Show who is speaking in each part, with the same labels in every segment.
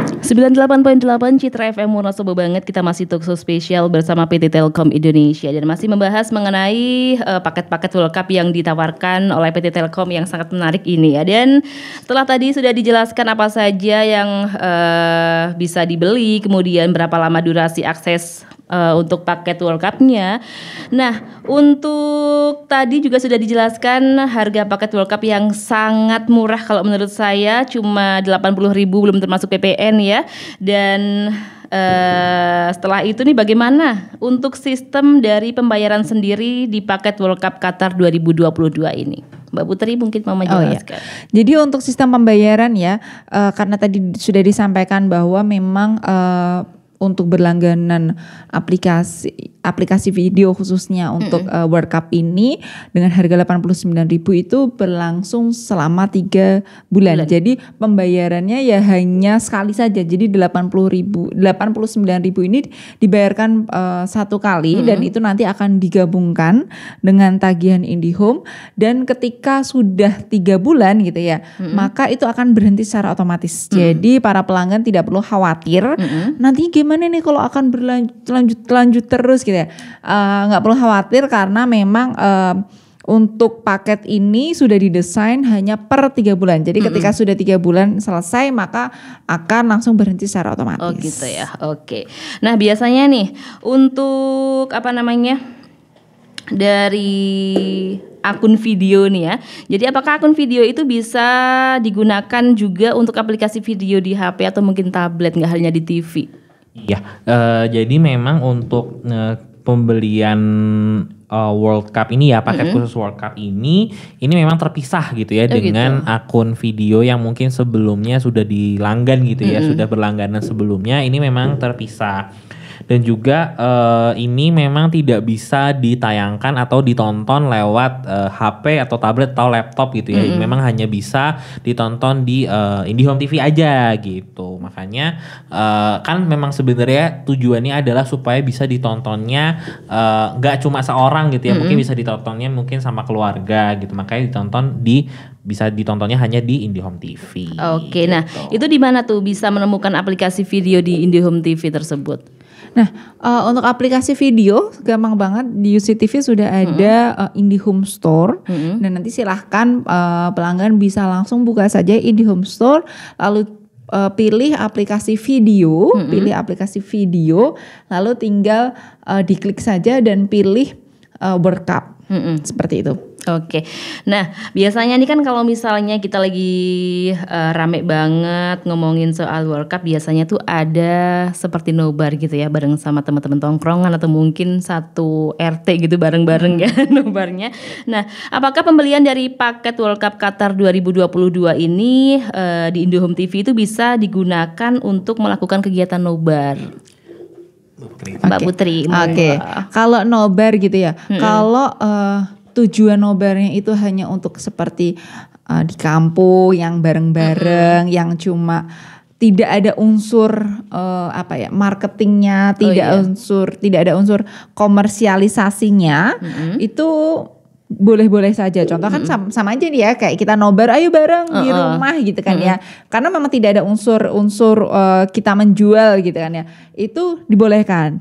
Speaker 1: 98.8 Citra FM Wonosobo banget. Kita masih talkshow spesial bersama PT Telkom Indonesia dan masih membahas mengenai paket-paket World Cup yang ditawarkan oleh PT Telkom yang sangat menarik ini ya. Dan setelah tadi sudah dijelaskan apa saja yang bisa dibeli, kemudian berapa lama durasi akses untuk paket World Cup-nya. Nah, untuk tadi juga sudah dijelaskan harga paket World Cup yang sangat murah kalau menurut saya, cuma 80.000 belum termasuk PPN ya. Dan setelah itu nih bagaimana untuk sistem dari pembayaran sendiri di paket World Cup Qatar 2022 ini? Mbak Putri mungkin mau menjelaskan.
Speaker 2: Jadi untuk sistem pembayaran ya, karena tadi sudah disampaikan bahwa memang untuk berlangganan aplikasi video khususnya untuk World Cup ini dengan harga 89.000 itu berlangsung selama 3 bulan. Jadi pembayarannya ya hanya sekali saja. Jadi 89.000 ini dibayarkan satu kali dan itu nanti akan digabungkan dengan tagihan IndiHome, dan ketika sudah 3 bulan gitu ya, maka itu akan berhenti secara otomatis. Jadi para pelanggan tidak perlu khawatir nanti gimana nih kalau akan berlanjut terus gitu ya. Nggak perlu khawatir karena memang untuk paket ini sudah didesain hanya per 3 bulan. Jadi ketika sudah 3 bulan selesai maka akan langsung berhenti secara otomatis.
Speaker 1: Oh gitu ya. Oke. Nah, biasanya nih untuk dari akun video nih ya. Jadi apakah akun video itu bisa digunakan juga untuk aplikasi video di HP atau mungkin tablet, nggak hanya di TV?
Speaker 3: Iya, jadi memang untuk pembelian World Cup ini ya, paket khusus World Cup ini memang terpisah gitu ya dengan akun video yang mungkin sebelumnya sudah dilanggan gitu ya, sudah berlangganan sebelumnya, ini memang terpisah. Dan juga ini memang tidak bisa ditayangkan atau ditonton lewat HP atau tablet atau laptop gitu ya. Memang hanya bisa ditonton di IndiHome TV aja gitu. Makanya kan memang sebenarnya tujuannya adalah supaya bisa ditontonnya nggak cuma seorang gitu ya. Mungkin bisa ditontonnya mungkin sama keluarga gitu. Makanya bisa ditontonnya hanya di IndiHome TV.
Speaker 1: Oke,
Speaker 3: gitu.
Speaker 1: nah itu di mana tuh bisa menemukan aplikasi video di IndiHome TV tersebut?
Speaker 2: Nah, untuk aplikasi video gampang banget, di UCTV sudah ada IndiHome Store, dan nanti silahkan pelanggan bisa langsung buka saja IndiHome Store, lalu pilih aplikasi video, lalu tinggal diklik saja dan pilih World Cup, seperti itu.
Speaker 1: Oke, nah biasanya nih kan kalau misalnya kita lagi rame banget ngomongin soal World Cup, biasanya tuh ada seperti nobar gitu ya, bareng sama teman-teman tongkrongan atau mungkin satu RT gitu bareng-bareng ya nobarnya. Nah, apakah pembelian dari paket World Cup Qatar 2022 ini di IndiHome TV itu bisa digunakan untuk melakukan kegiatan nobar? Mbak Putri.
Speaker 2: Oke. Kalau nobar gitu ya, kalau tujuan nobarnya itu hanya untuk seperti di kampung yang bareng-bareng, yang cuma tidak ada unsur marketingnya, tidak ada unsur komersialisasinya, itu boleh-boleh saja. Contoh kan sama aja nih ya, kayak kita nobar ayo bareng di rumah gitu kan ya. Karena memang tidak ada unsur kita menjual gitu kan ya. Itu dibolehkan.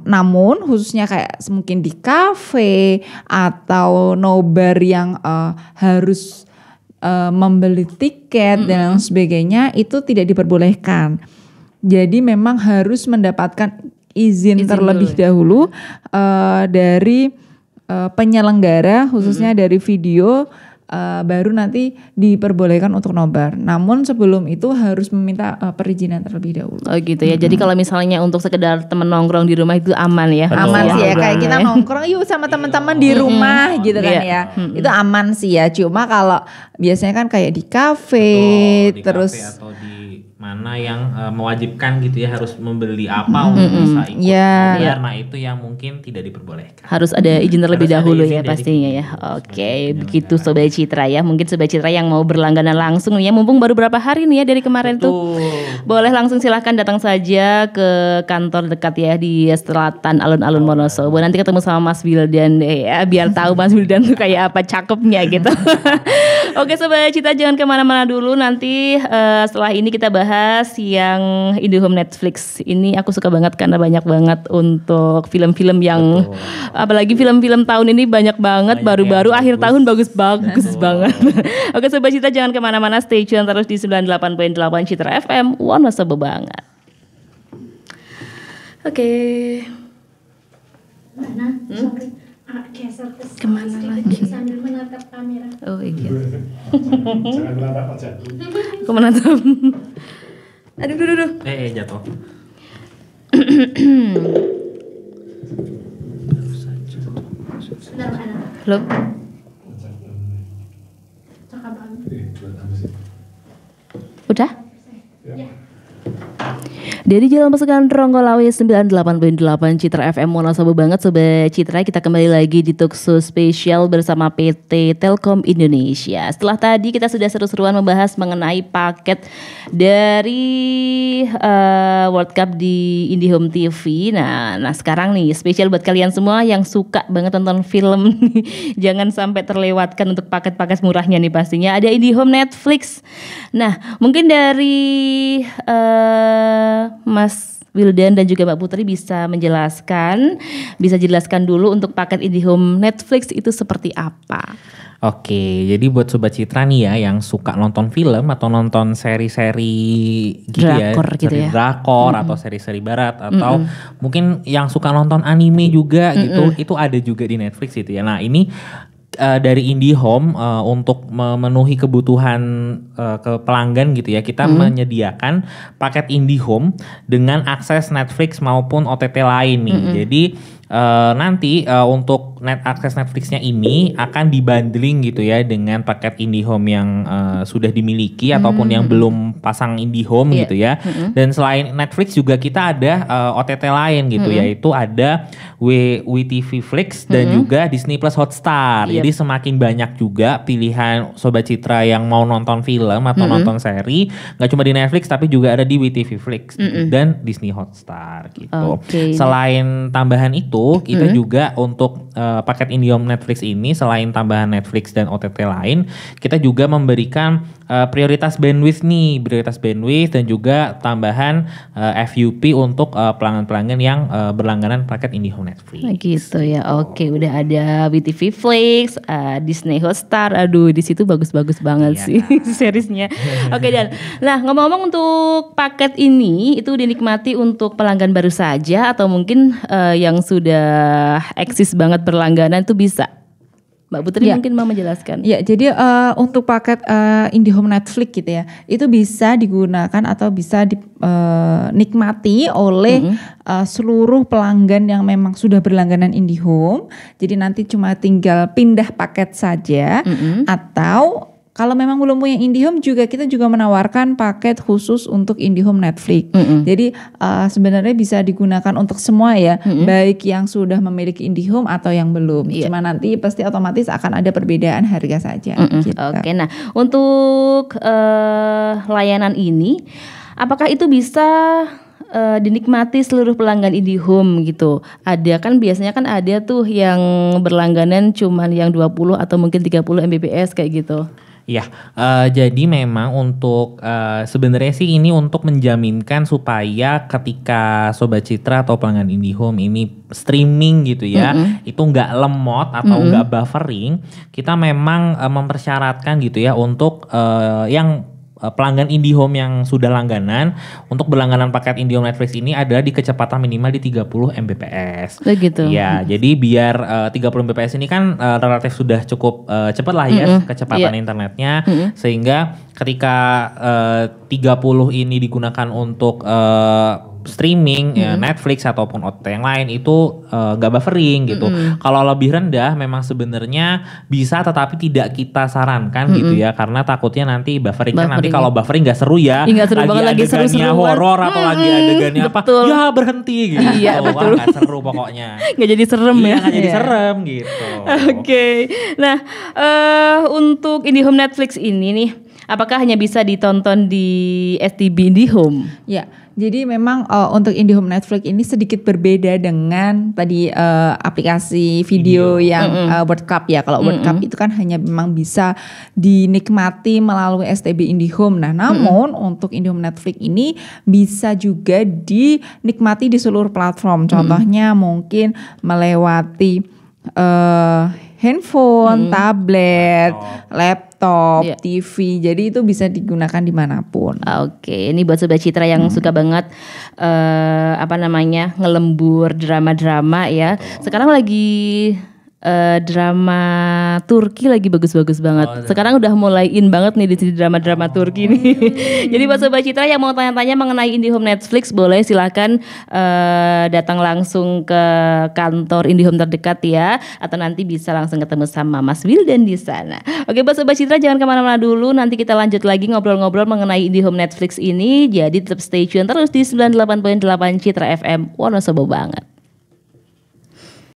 Speaker 2: Namun khususnya kayak mungkin di kafe atau nobar yang harus membeli tiket dan sebagainya, itu tidak diperbolehkan. Jadi memang harus mendapatkan izin terlebih dahulu dari penyelenggara, khususnya dari video, baru nanti diperbolehkan untuk nobar. Namun sebelum itu harus meminta perizinan terlebih dahulu.
Speaker 1: Oh gitu ya. Jadi kalau misalnya untuk sekedar temen nongkrong di rumah itu aman ya?
Speaker 2: Aman sih ya, kayak kita nongkrong yuk sama teman-teman di rumah gitu kan ya. Itu aman sih ya. Cuma kalau biasanya kan kayak di kafe, terus
Speaker 3: kafe atau di mana yang mewajibkan gitu ya, harus membeli apa untuk bisa ikut nobar. Nah itu yang mungkin tidak diperbolehkan.
Speaker 1: Harus ada izin terlebih dahulu ya pastinya ya. Oke, begitu Sobat Citra ya. Mungkin Sobat Citra yang mau berlangganan langsung nih ya, mumpung baru berapa hari nih ya dari kemarin tuh. boleh langsung silahkan datang saja ke kantor dekat ya di Selatan Alun-Alun Wonosobo. Nanti ketemu sama Mas Wildan deh ya, biar tahu Mas Wildan tuh kayak apa cakepnya gitu. Oke Sobat Citra, jangan kemana-mana dulu. Nanti setelah ini kita bahas yang IndiHome Netflix. Ini aku suka banget karena banyak banget untuk film-film yang apalagi film-film tahun ini banyak banget, baru-baru akhir tahun bagus-bagus banget. Oke Sobat Citra, jangan kemana-mana, stay tune terus di 98.8 Citra FM, Wonosobo banget. Oke.
Speaker 4: Mana? Sorry. Geser ke
Speaker 1: Kemana lagi?
Speaker 4: sambil menatap kamera.
Speaker 1: Oh iya.
Speaker 5: Jangan menatap aja.
Speaker 1: Aku menatap. Aduh.
Speaker 3: Jatuh.
Speaker 4: Sebentar, Mbak Ana.
Speaker 1: Halo.
Speaker 4: Cakap banget.
Speaker 1: Udah?
Speaker 4: Ya.
Speaker 1: Dari Jalan Pesukan Ronggolawe 98.8 Citra FM Wonosobo banget Sobat Citra. Kita kembali lagi di Talkshow spesial bersama PT Telkom Indonesia. Setelah tadi kita sudah seru-seruan membahas mengenai paket dari World Cup di IndiHome TV. Nah sekarang nih spesial buat kalian semua yang suka banget nonton film. Jangan sampai terlewatkan untuk paket-paket murahnya nih pastinya. Ada IndiHome Netflix. Nah mungkin dari Mas Wildan dan juga Mbak Putri bisa jelaskan dulu untuk paket IndiHome Netflix itu seperti apa?
Speaker 3: Oke, jadi buat Sobat Citra nih ya yang suka nonton film atau nonton seri-seri gitu
Speaker 1: drakor gitu ya.
Speaker 3: Drakor atau seri-seri barat atau mungkin yang suka nonton anime juga gitu, itu ada juga di Netflix gitu ya. Nah, ini dari IndiHome untuk memenuhi kebutuhan ke pelanggan gitu ya, kita menyediakan paket IndiHome dengan akses Netflix maupun OTT lain nih. Jadi nanti untuk akses Netflixnya ini akan dibundling gitu ya dengan paket IndiHome yang sudah dimiliki ataupun yang belum pasang IndiHome gitu ya. Dan selain Netflix juga kita ada OTT lain gitu, yaitu ada WeTV Flix dan juga Disney Plus Hotstar. Jadi semakin banyak juga pilihan Sobat Citra yang mau nonton film atau nonton seri, nggak cuma di Netflix tapi juga ada di WeTV Flix dan Disney Hotstar gitu. Selain tambahan itu, kita juga untuk paket IndiHome Netflix ini selain tambahan Netflix dan OTT lain, kita juga memberikan prioritas bandwidth dan juga tambahan FUP untuk pelanggan-pelanggan yang berlangganan paket IndiHome Netflix.
Speaker 1: Gitu ya. Oke, udah ada WeTV Flix, Disney Hotstar. Aduh, di situ bagus-bagus banget sih seriesnya. Oke, dan nah ngomong-ngomong untuk paket ini itu dinikmati untuk pelanggan baru saja atau mungkin yang sudah eksis banget berlangganan itu bisa. Mbak Putri mungkin mau menjelaskan.
Speaker 2: Ya, jadi untuk paket IndiHome Netflix gitu ya, itu bisa digunakan atau bisa dinikmati oleh seluruh pelanggan yang memang sudah berlangganan IndiHome. Jadi nanti cuma tinggal pindah paket saja, atau kalau memang belum punya IndiHome juga kita juga menawarkan paket khusus untuk IndiHome Netflix. Jadi sebenarnya bisa digunakan untuk semua ya, baik yang sudah memiliki IndiHome atau yang belum. Cuma nanti pasti otomatis akan ada perbedaan harga saja. Gitu.
Speaker 1: Oke, nah untuk layanan ini, apakah itu bisa dinikmati seluruh pelanggan IndiHome gitu? Ada kan biasanya kan ada tuh yang berlangganan cuman yang 20 atau mungkin 30 Mbps kayak gitu.
Speaker 3: Ya, jadi memang untuk sebenarnya sih ini untuk menjaminkan supaya ketika Sobat Citra atau pelanggan IndiHome ini streaming gitu ya, itu nggak lemot atau nggak buffering. Kita memang mempersyaratkan gitu ya untuk yang pelanggan IndiHome yang sudah langganan untuk berlangganan paket IndiHome Netflix ini adalah di kecepatan minimal di 30 Mbps.
Speaker 1: Begitu.
Speaker 3: Ya, jadi biar 30 Mbps ini kan relatif sudah cukup cepat lah ya kecepatan internetnya, sehingga ketika 30 ini digunakan untuk streaming ya, Netflix ataupun OTT yang lain itu gak buffering gitu. Kalau lebih rendah memang sebenarnya bisa, tetapi tidak kita sarankan gitu ya, karena takutnya nanti buffering kan nanti kalau buffering gak seru ya.
Speaker 1: Gak seru banget, lagi seru-seruan
Speaker 3: horor atau lagi adegannya apa ya berhenti gitu.
Speaker 1: Iya, betul.
Speaker 3: Wah, gak seru pokoknya.
Speaker 1: Gak jadi serem ya.
Speaker 3: Gak jadi serem gitu.
Speaker 1: Oke. Nah untuk IndiHome Netflix ini nih, apakah hanya bisa ditonton di STB IndiHome?
Speaker 2: Ya, jadi memang untuk IndiHome Netflix ini sedikit berbeda dengan tadi aplikasi video yang World Cup ya. Kalau World Cup itu kan hanya memang bisa dinikmati melalui STB IndiHome. Nah, namun untuk IndiHome Netflix ini bisa juga dinikmati di seluruh platform. Contohnya mungkin melewati handphone, tablet, laptop,
Speaker 1: Iya.
Speaker 2: TV. Jadi itu bisa digunakan dimanapun.
Speaker 1: Oke, ini buat Sobat Citra yang suka banget ngelembur drama-drama ya. Sekarang lagi drama Turki lagi bagus-bagus banget. Sekarang udah mulai in banget nih di sini drama-drama Turki nih. Jadi buat Sobat Citra yang mau tanya-tanya mengenai IndiHome Netflix, boleh silakan datang langsung ke kantor IndiHome terdekat ya, atau nanti bisa langsung ketemu sama Mas Wildan di sana. Oke buat Sobat Citra jangan kemana-mana dulu, nanti kita lanjut lagi ngobrol-ngobrol mengenai IndiHome Netflix ini. Jadi tetap stay tune terus di 98.8 Citra FM, Wonosobo banget.